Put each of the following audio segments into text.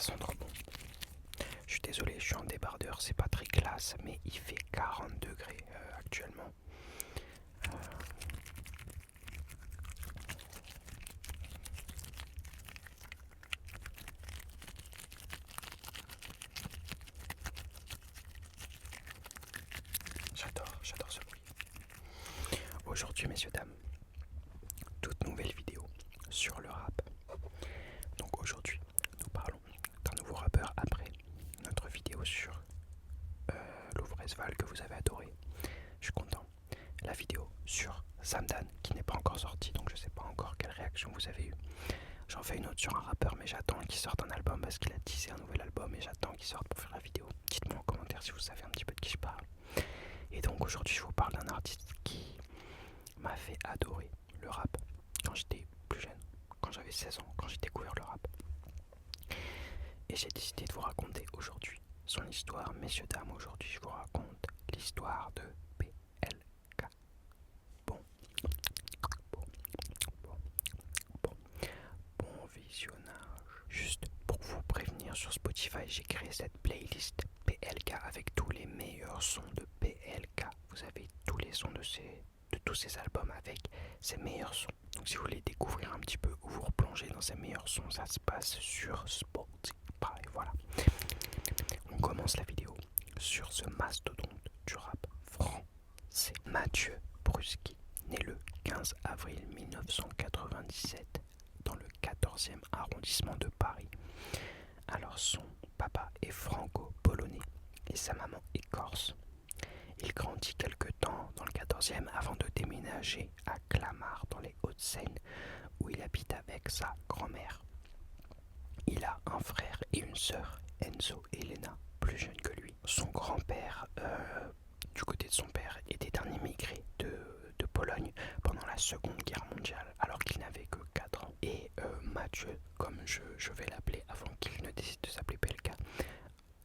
sent trop bon. Je suis désolé, je suis en débardeur, c'est pas très classe, mais il fait 40 degrés actuellement. J'adore ce bruit. Aujourd'hui, messieurs, dames, toute nouvelle vidéo sur le rap. Donc aujourd'hui, nous parlons d'un nouveau rappeur après notre vidéo sur Louvresval que vous avez adoré. Je suis content. La vidéo sur Samdan qui n'est pas encore sortie, donc je sais pas encore quelle réaction vous avez eue. J'en fais une autre sur un rappeur, mais j'attends qu'il sorte un album parce qu'il a teasé un nouvel album et j'attends qu'il sorte pour faire la vidéo. Dites-moi en commentaire si vous savez un petit peu de qui je parle. Et donc aujourd'hui, je vous parle d'un artiste qui m'a fait adorer le rap quand j'étais plus jeune, quand j'avais 16 ans, quand j'ai découvert le rap. Et j'ai décidé de vous raconter aujourd'hui son histoire. Messieurs, dames, aujourd'hui, je vous raconte l'histoire de PLK. Bon visionnage. Juste pour vous prévenir, sur Spotify, j'ai créé cette playlist PLK avec tous les meilleurs sons de PLK. Vous avez tous les sons de tous ces albums avec ses meilleurs sons. Donc si vous voulez découvrir un petit peu ou vous replonger dans ces meilleurs sons, ça se passe sur Spotify. Voilà. On commence la vidéo sur ce mastodonte du rap français. Mathieu Bruski, né le 15 avril 1997 dans le 14e arrondissement de Paris. Alors son papa est franco-polonais et sa maman est corse. Il grandit quelque temps dans le 14e avant de déménager à Clamart dans les Hauts-de-Seine où il habite avec sa grand-mère. Il a un frère et une sœur, Enzo et Elena, plus jeunes que lui. Son grand-père, du côté de son père, était un immigré de Pologne pendant la Seconde Guerre mondiale, alors qu'il n'avait que 4 ans. Et Mathieu, comme je vais l'appeler avant qu'il ne décide de s'appeler PLK,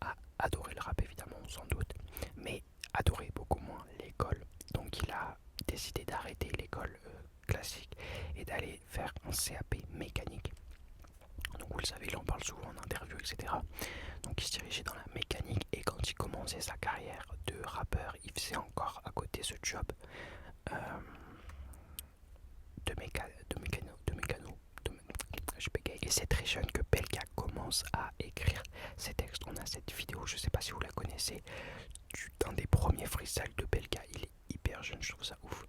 a adoré le rap évidemment, sans doute, mais adorait beaucoup moins l'école. Donc il a décidé d'arrêter l'école classique et d'aller faire un CAP mécanique. Donc vous le savez, il en parle souvent en interview, etc. Donc il se dirigeait dans la mécanique et quand il commençait sa carrière de rappeur, il faisait encore à côté ce job je bégaye. Et c'est très jeune que PLK commence à écrire ses textes. On a cette vidéo, je sais pas si vous la connaissez, d'un des premiers freestyles de PLK. Il est hyper jeune, je trouve ça ouf.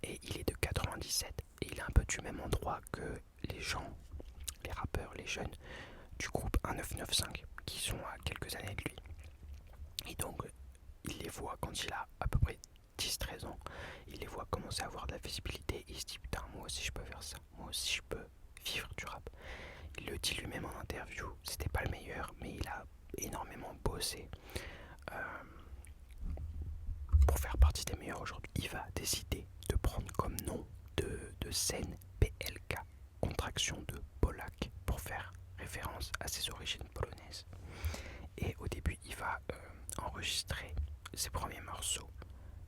Et il est de 97 et il est un peu du même endroit que les gens, les rappeurs, les jeunes du groupe 1995 qui sont à quelques années de lui. Et donc il les voit quand il a à peu près 10-13 ans, il les voit commencer à avoir de la visibilité et il se dit putain, moi aussi je peux faire ça, moi aussi je peux vivre du rap. Il le dit lui-même en interview, c'était pas le meilleur mais il a énormément bossé pour faire partie des meilleurs aujourd'hui. Il va décider de prendre comme nom de scène PLK, contraction de Polak, pour faire référence à ses origines polonaises. Et au début il va enregistrer ses premiers morceaux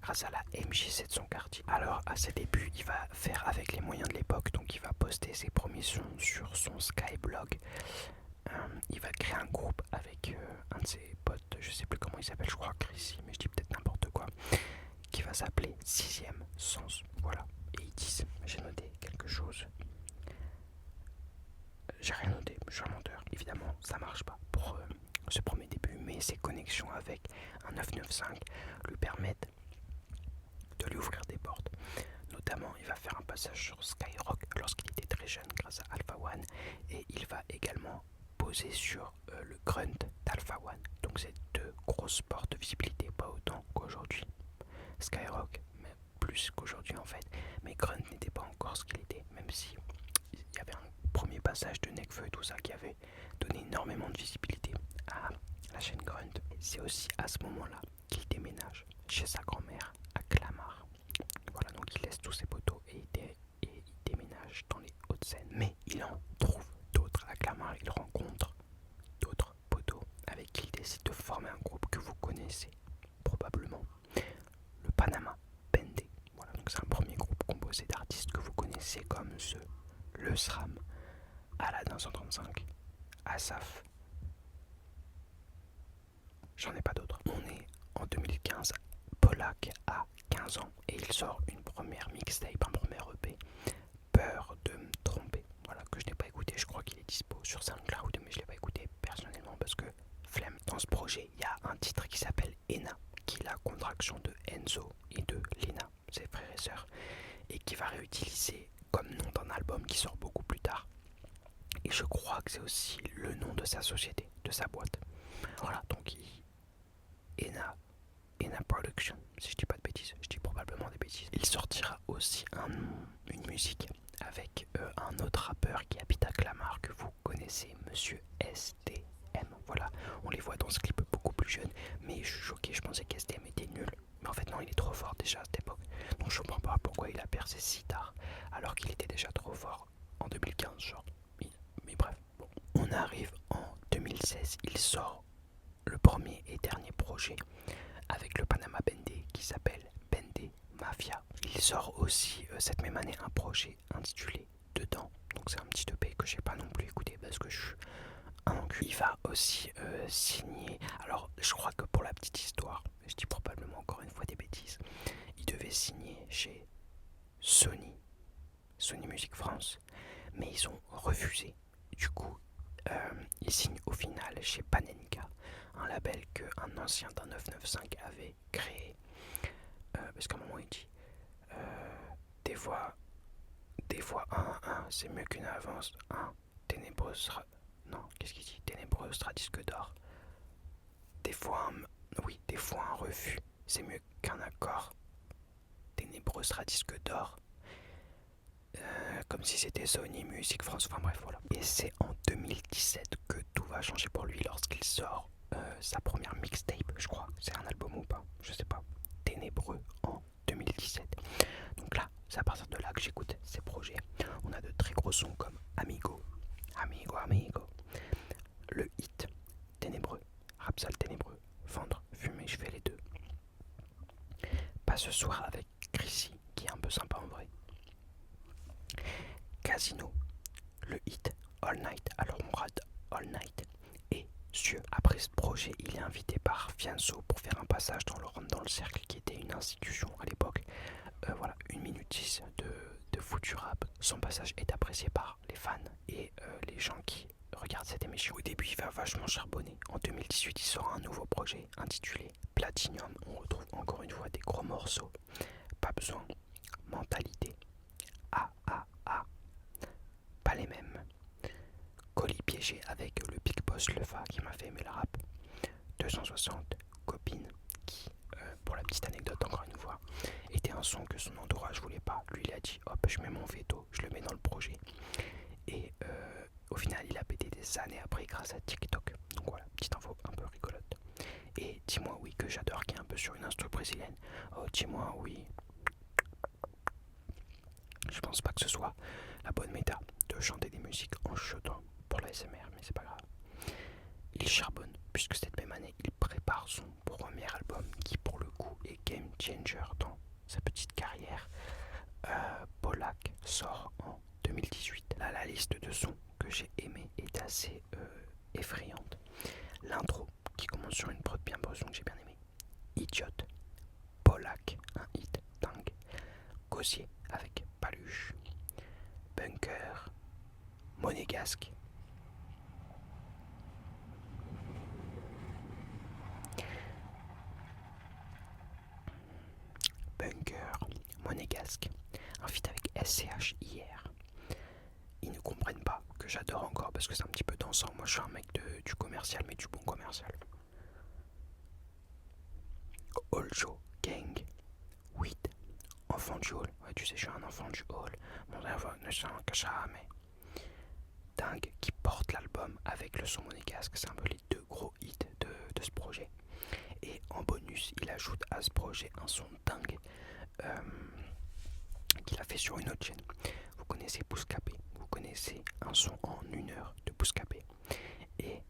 grâce à la MJ7 de son quartier. Alors à ses débuts, il va faire avec les moyens de l'époque, donc il va poster ses premiers sons sur son Skyblog. Il va créer un groupe avec un de ses potes, je sais plus comment il s'appelle, je crois Chrissy, mais je dis peut-être n'importe quoi, qui va s'appeler Sixième Sens. Voilà. Et ils disent, j'ai noté quelque chose. J'ai rien noté, je suis un menteur. Évidemment, ça marche pas pour ce premier début, mais ses connexions avec un 995 lui permettent de lui ouvrir des portes. Notamment, il va faire un passage sur Skyrock lorsqu'il était très jeune grâce à Alpha One et il va également poser sur le Grunt d'Alpha One. Donc c'est deux grosses portes de visibilité, pas autant qu'aujourd'hui. Skyrock, mais plus qu'aujourd'hui en fait. Mais Grunt n'était pas encore ce qu'il était, même si il y avait un premier passage de Nekfeu et tout ça qui avait donné énormément de visibilité à la chaîne Grunt. C'est aussi à ce moment-là qu'il déménage chez sa grand-mère à Clamart. Voilà, donc il laisse tous ses poteaux et il déménage dans les Hauts-de-Seine. Mais il en trouve d'autres à Clamart, il rencontre d'autres poteaux avec qui il décide de former un groupe que vous connaissez probablement, le Panama Bende. Voilà, donc c'est un premier groupe composé d'artistes que vous connaissez comme le SRAM, Aladdin 135, Asaf. J'en ai pas d'autres. On est en 2015, Polak a 15 ans et il sort une première mixtape, un premier EP, Peur de me tromper. Voilà, que je n'ai pas écouté, je crois qu'il est dispo sur SoundCloud, mais je l'ai pas écouté personnellement parce que flemme. Dans ce projet, il y a un titre qui s'appelle Ena, qui est la contraction de Enzo et de Lena, ses frères et sœurs, et qui va réutiliser comme nom d'un album qui sort beaucoup plus tard. Et je crois que c'est aussi le nom de sa société, de sa boîte. Voilà, donc Ena Production, si je dis pas de bêtises, je dis probablement des bêtises. Il sortira aussi une musique avec un autre rappeur qui habite à Clamart que vous connaissez, Monsieur STM. Voilà, on les voit dans ce clip beaucoup plus jeunes, mais je suis choqué, je pensais qu'STM était nul. Mais en fait non, il est trop fort déjà à cette époque. Donc je comprends pas pourquoi il a percé si tard, alors qu'il était déjà trop fort en 2015, genre. Mais bref, bon. On arrive en 2016, il sort le premier et dernier projet avec le Panama Bendé qui s'appelle Bendé Mafia. Il sort aussi cette même année un projet intitulé Dedans. Donc c'est un petit EP que j'ai pas non plus écouté parce que je suis un enculé. Il va aussi signer, alors je crois que pour la petite histoire, je dis probablement encore une fois des bêtises, il devait signer chez Sony Music France, mais ils ont refusé. Du coup, il signe au final chez Panenka, un label qu'un ancien d'un 995 avait créé. Parce qu'à un moment il dit des fois un c'est mieux qu'une avance, un ténébreux sera... Non, qu'est-ce qu'il dit? Ténébreux sera disque d'or. Des fois un refus, c'est mieux qu'un accord. Ténébreux sera disque d'or. Comme si c'était Sony Music France, enfin bref, voilà. Et c'est en 2017 que tout va changer pour lui lorsqu'il sort sa première mixtape, je crois. C'est un album ou pas, je sais pas. Ténébreux en 2017. Donc là, c'est à partir de là que j'écoute ces projets. On a de très gros sons comme Amigo, le hit, Ténébreux, Rapsal Ténébreux, Vendre, Fumer, je fais les deux. Pas ce soir avec Chrissy, qui est un peu sympa en vrai. Casino, le hit All Night, alors Mourad All Night. Et après ce projet, il est invité par Fianso pour faire un passage dans le Rentre dans le Cercle, qui était une institution à l'époque. Voilà, 1 minute 10 de foutu rap. Son passage est apprécié par les fans et les gens qui regardent cette émission. Au début, il va vachement charbonner. En 2018, il sort un nouveau projet intitulé Platinum. On retrouve encore une fois des gros morceaux. Pas besoin, Mentalité, pas les mêmes. Colis piégé avec le Big Boss Lefa qui m'a fait aimer le rap. 260, Copine, qui, pour la petite anecdote encore une fois, était un son que son entourage voulait pas. Lui il a dit hop, je mets mon veto, je le mets dans le projet. Et au final il a pété des années après grâce à TikTok. Donc voilà, petite info un peu rigolote. Et Dis-moi oui que j'adore, qui est un peu sur une instru brésilienne. Oh dis-moi oui. Je pense pas que ce soit la bonne méta de chanter des musiques en chuchotant pour la SMR, mais c'est pas grave. Il charbonne, puisque cette même année, il prépare son premier album qui, pour le coup, est game changer dans sa petite carrière. Polak sort en 2018. Là, la liste de sons que j'ai aimé est assez effrayante. L'intro, qui commence sur une prod bien boson que j'ai bien aimé. Idiote, Polak, un hit dingue. Gosier avec Paluche. Bunker, Monégasque. Monégasque, un feat avec SCH hier. Ils ne comprennent pas que j'adore encore parce que c'est un petit peu dansant. Moi je suis un mec du commercial, mais du bon commercial. Oljo Gang, 8, enfant du hall. Ouais, tu sais, je suis un enfant du hall. Mon rêve ne s'en cache jamais. Dingue, qui porte l'album avec le son monégasque. C'est un peu les deux gros hits de ce projet. Et en bonus, il ajoute à ce projet un son dingue qu'il a fait sur une autre chaîne. Vous connaissez Bouscapé, vous connaissez un son en 1 heure de Bouscapé. Et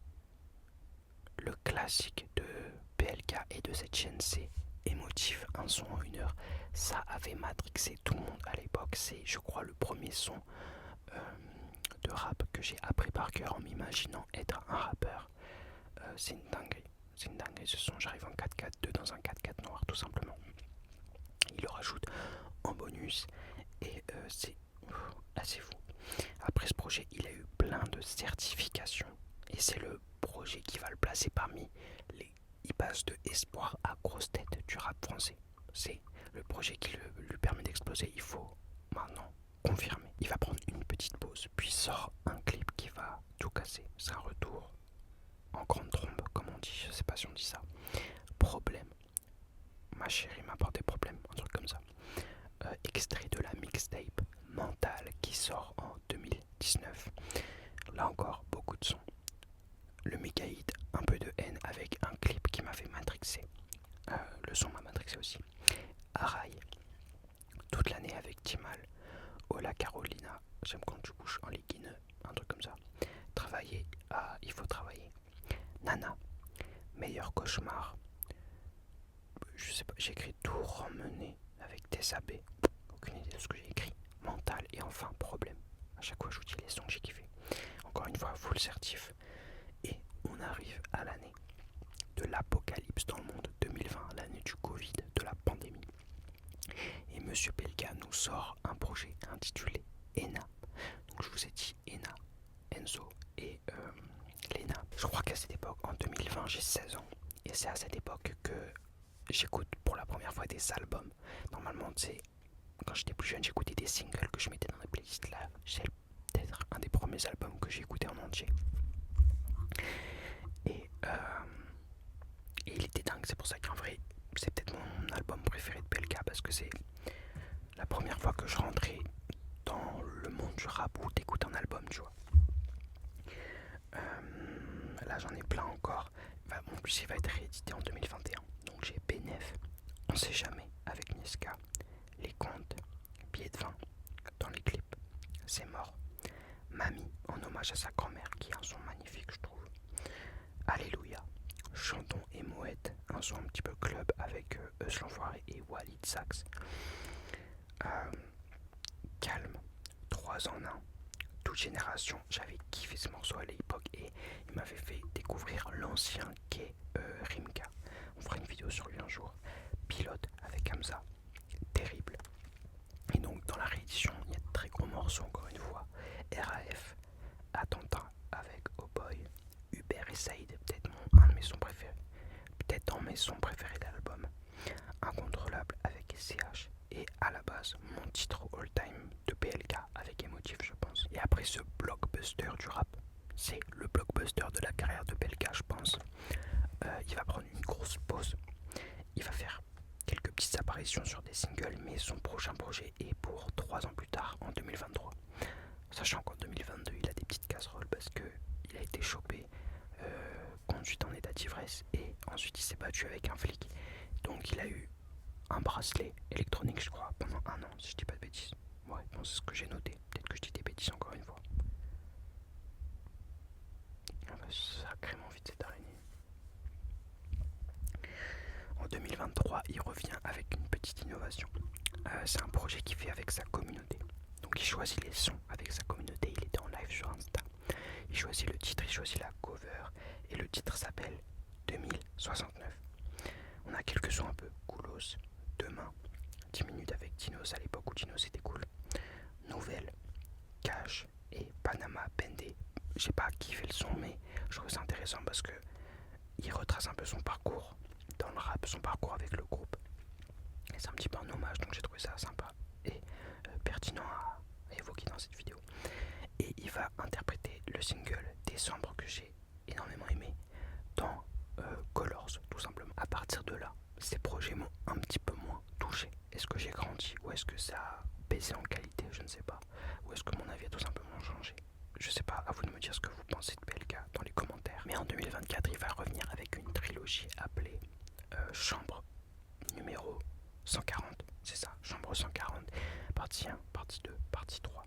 le classique de PLK et de cette chaîne, c'est Émotif, un son en 1 heure. Ça avait matrixé tout le monde à l'époque. C'est, je crois, le premier son de rap que j'ai appris par cœur en m'imaginant être un rappeur. C'est une dinguerie. C'est une dinguerie ce son. J'arrive en 4-4-2 dans un 4-4 noir tout simplement. Il le rajoute en bonus et c'est assez fou. Après ce projet, il a eu plein de certifications et c'est le projet qui va le placer parmi les... Il passe de espoir à grosse tête du rap français. C'est le projet qui lui permet d'exploser. Il faut maintenant confirmer. Il va prendre une petite pause, puis sort un clip qui va tout casser. C'est un retour en grande trombe, comme on dit. Je sais pas si on dit ça. Problème. Ma chérie m'apporte des problèmes, un truc comme ça. Extrait de la mixtape Mental qui sort en 2019. Là encore, beaucoup de sons. Le méga hit, un peu de haine avec un clip qui m'a fait matrixer. Le son m'a matrixé aussi. Araï, toute l'année avec Timal. Ola Carolina, j'aime quand tu bouges en legging, un truc comme ça. Travailler, il faut travailler. Nana, meilleur cauchemar. Je sais pas, j'ai écrit tout ramené avec TSAB. Aucune idée de ce que j'ai écrit. Mental et enfin problème. À chaque fois je vous dis les sons que j'ai kiffé. Encore une fois, full certif. Et on arrive à l'année de l'apocalypse dans le monde 2020, l'année du Covid, de la pandémie. Et Monsieur Pelka nous sort un projet intitulé ENA. Donc je vous ai dit ENA, Enzo et Lena. Je crois qu'à cette époque, en 2020, j'ai 16 ans. Et c'est à cette époque que j'écoute pour la première fois des albums. Normalement, tu sais, quand j'étais plus jeune, j'écoutais des singles que je mettais dans des playlists. Là, c'est peut-être un des premiers albums que j'ai écouté en entier. Et il était dingue, c'est pour ça qu'en vrai, c'est peut-être mon album préféré de Pelka parce que c'est la première fois que je rentrais dans le monde du rap où t'écoutes un album, tu vois. Là, j'en ai plein encore. En plus, il va être réédité en 2021. Donc, j'ai P9, On sait jamais avec Niska, Les Contes, Billets de vin dans les clips, C'est mort. Mamie, en hommage à sa grand-mère, qui est un son magnifique, je trouve. Alléluia. Chantons et Moët, un son un petit peu club avec Eus l'Enfoiré et Walid Sax. Calme, 3 en 1. Toute génération, j'avais kiffé ce morceau à l'époque et il m'avait fait découvrir l'ancien qu'est Rimka. On fera une vidéo sur lui un jour. Pilote avec Hamza, terrible. Et donc dans la réédition, il y a de très gros morceaux encore une fois. RAF, Attentat avec Oh Boy, Hubert et Saïd, peut-être un de mes sons préférés. Peut-être dans mes sons préférés de l'album. Incontrôlable avec SCH. Et à la base, mon titre all-time de PLK avec Emotif, je pense. Et après ce blockbuster du rap, c'est le blockbuster de la carrière de PLK, je pense. Il va prendre une grosse pause. Il va faire quelques petites apparitions sur des singles, mais son prochain projet est pour 3 ans plus tard, en 2023. Sachant qu'en 2022, il a des petites casseroles parce qu'il a été chopé, conduite en état d'ivresse, et ensuite il s'est battu avec un flic. Donc il a eu un bracelet électronique, je crois, pendant 1 an, si je dis pas de bêtises. Ouais, bon, c'est ce que j'ai noté. Peut-être que je dis des bêtises encore une fois. Ah bah, sacrément vite cette araignée. En 2023, il revient avec une petite innovation. C'est un projet qu'il fait avec sa communauté. Donc il choisit les sons avec sa communauté. Il était en live sur Insta. Il choisit le titre, il choisit la cover. Et le titre s'appelle 2069. On a quelques sons un peu coolos. Demain, 10 minutes avec Dinos à l'époque où Dinos était cool. Nouvelle, Cash et Panama Pendé. J'ai pas kiffé le son, mais je trouve ça intéressant parce que il retrace un peu son parcours dans le rap, son parcours avec le groupe. Et c'est un petit peu un hommage, donc j'ai trouvé ça sympa et pertinent à évoquer dans cette vidéo. Et il va interpréter le single Décembre que j'ai énormément aimé dans Colors, tout simplement. À partir de là, ces projets m'ont un petit peu moins touché. Est-ce que j'ai grandi ou est-ce que ça a baissé en qualité? Je ne sais pas. Ou est-ce que mon avis a tout simplement changé? Je sais pas, à vous de me dire ce que vous pensez de PLK dans les commentaires. Mais en 2024, il va revenir avec une trilogie appelée Chambre numéro 140. C'est ça, Chambre 140. Partie 1, partie 2, partie 3.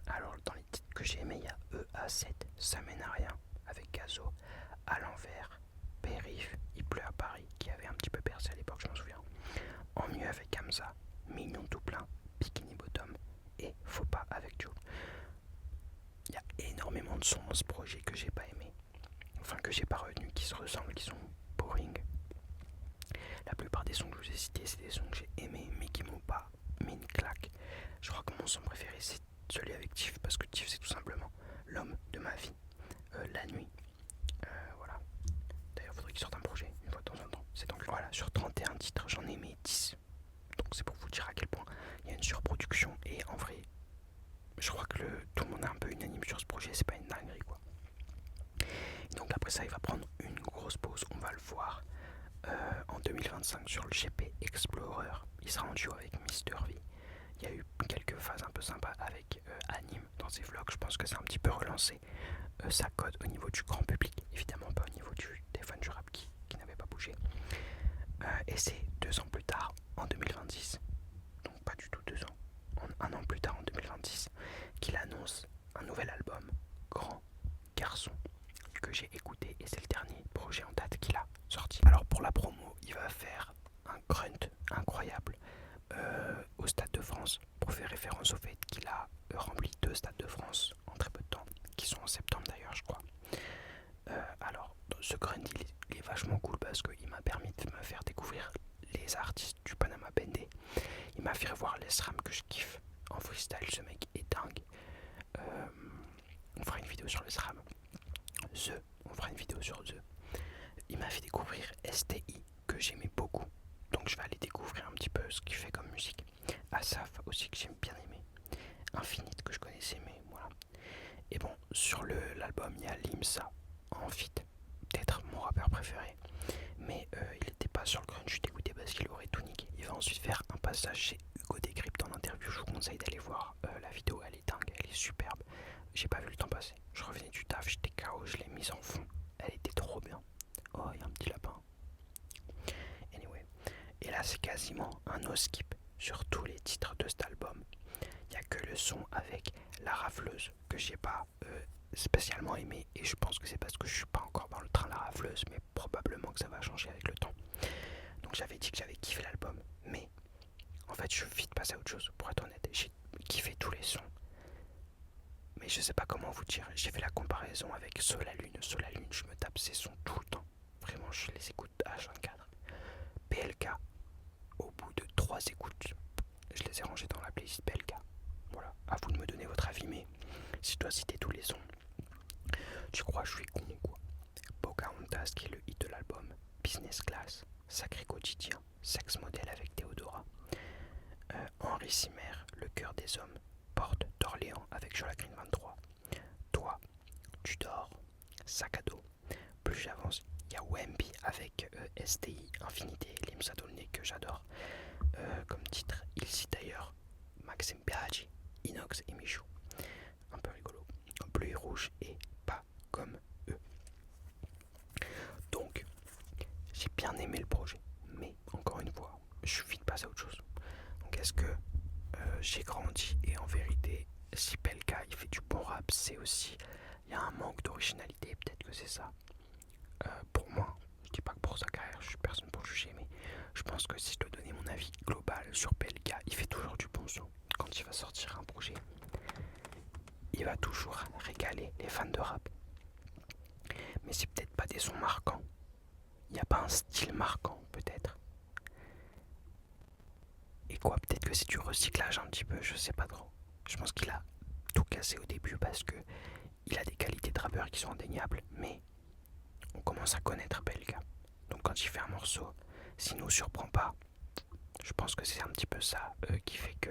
Alors, dans les titres que j'ai aimés, il y a EA7, Ça mène à rien, avec Gazo, À l'envers, Périph, Il pleut à Paris, qui avait un petit peu percé à l'époque, je m'en souviens. En mieux avec Hamza, Mignon tout plein, Bikini Bottom et Faut pas avec Joe. énormément de sons dans ce projet que j'ai pas aimé. Enfin, que j'ai pas retenu, qui se ressemblent, qui sont boring. La plupart des sons que je vous ai cités, c'est des sons que j'ai aimés, mais qui m'ont pas mis une claque. Je crois que mon son préféré, c'est celui avec Tiff, parce que Tiff, c'est tout simplement l'homme de ma vie. La nuit. Voilà. D'ailleurs, il faudrait qu'il sorte un projet une fois de temps en temps. C'est donc voilà, sur 31 titres, j'en ai aimé 10. Donc c'est pour vous dire à quel point il y a une surproduction. Et en vrai, je crois que tout le monde est un peu unanime sur ce projet, c'est pas une dinguerie quoi. Et donc après ça, il va prendre une grosse pause, on va le voir en 2025 sur le GP Explorer. Il sera en duo avec Mr V. Il y a eu quelques phases un peu sympas avec Anime dans ses vlogs. Je pense que c'est un petit peu relancé sa cote au niveau du grand public, évidemment pas au niveau des fans du rap qui n'avaient pas bougé. Et c'est 2 ans plus tard, en 2026, donc pas du tout 2 ans, un an plus tard en 2026, qu'il annonce un nouvel album, Grand Garçon, que j'ai écouté et c'est le dernier projet en date qu'il a sorti. Alors pour la promo, il va faire un grunt incroyable au Stade de France pour faire référence au fait qu'il a rempli 2 Stades de France en très peu de temps, qui sont en septembre d'ailleurs je crois. Alors ce grunt il est vachement cool parce qu'il m'a permis de me faire découvrir les artistes du Panama Bendé. Il m'a fait revoir les SRAM que je kiffe en freestyle, ce mec est dingue. On fera une vidéo sur le SRAM. On fera une vidéo sur The. Il m'a fait découvrir STI que j'aimais beaucoup, donc je vais aller découvrir un petit peu ce qu'il fait comme musique. Asaf aussi que j'aime bien aimé. Infinite que je connaissais mais voilà. Et bon, sur l'album il y a Limsa en feat, peut-être mon rappeur préféré, mais il n'était pas sur le grunge, je suis dégoûté parce qu'il aurait tout niqué. Il va ensuite faire un passage chez Hugo Décrypte en interview, je vous conseille d'aller voir la vidéo, elle est dingue, elle est superbe. J'ai pas vu le temps passer, je revenais du taf, j'étais KO, je l'ai mise en fond, elle était trop bien. Oh, il y a un petit lapin. Anyway, et là c'est quasiment un no skip sur tous les titres de cet album. Il n'y a que le son avec La Rafleuse que j'ai pas spécialement aimé, et je pense que c'est parce que je suis pas encore dans le train La Rafleuse, mais probablement que ça va changer avec le temps. Donc j'avais dit que j'avais kiffé l'album, mais en fait je suis vite passé à autre chose pour être honnête. J'ai kiffé tous les sons, mais je sais pas comment vous dire. J'ai fait la comparaison avec Sol à Lune. Sol à Lune, je me tape ces sons tout le temps, vraiment je les écoute H24. PLK, au bout de 3 écoutes, je les ai rangés dans la playlist PLK. Voilà, à vous de me donner votre avis, mais si je dois citer tous les sons, tu crois que je suis con ou quoi? Pocahontas qui est le hit de l'album, Business Class, Sacré Quotidien, Sex Model avec Théodora, Henri Simer, Le Cœur des Hommes, Porte d'Orléans avec Joaquin 23, Toi, Tu dors, Sac à dos. Plus j'avance, il y a Wemby avec STI, Infinité, Limsa Dolné que j'adore. Comme titre, il cite d'ailleurs Maxime Biaggi, Inox et Michou. Un peu rigolo. Bleu et rouge et pas comme eux. Donc, j'ai bien aimé le projet, mais encore une fois, je suis vite passé à autre chose. Donc, est-ce que j'ai grandi et en vérité, si Pelka il fait du bon rap, c'est aussi il y a un manque d'originalité, peut-être que c'est ça. Pour moi, je dis pas que pour sa carrière, je suis personne pour juger, mais je pense que si je dois donner mon avis global sur PLK, il fait toujours du bon son. Quand il va sortir un projet, il va toujours régaler les fans de rap. Mais c'est peut-être pas des sons marquants. Il n'y a pas un style marquant, peut-être. Et quoi, peut-être que c'est du recyclage un petit peu, je sais pas trop. Je pense qu'il a tout cassé au début parce que il a des qualités de rappeur qui sont indéniables, mais on commence à connaître PLK. Donc quand il fait un morceau, s'il nous surprend pas, je pense que c'est un petit peu ça qui fait que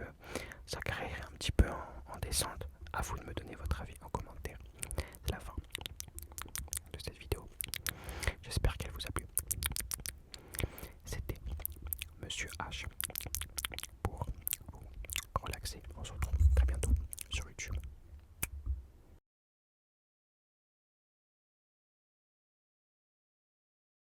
sa carrière est un petit peu en descente. À vous de me donner votre avis en commentaire. C'est la fin de cette vidéo. J'espère qu'elle vous a plu.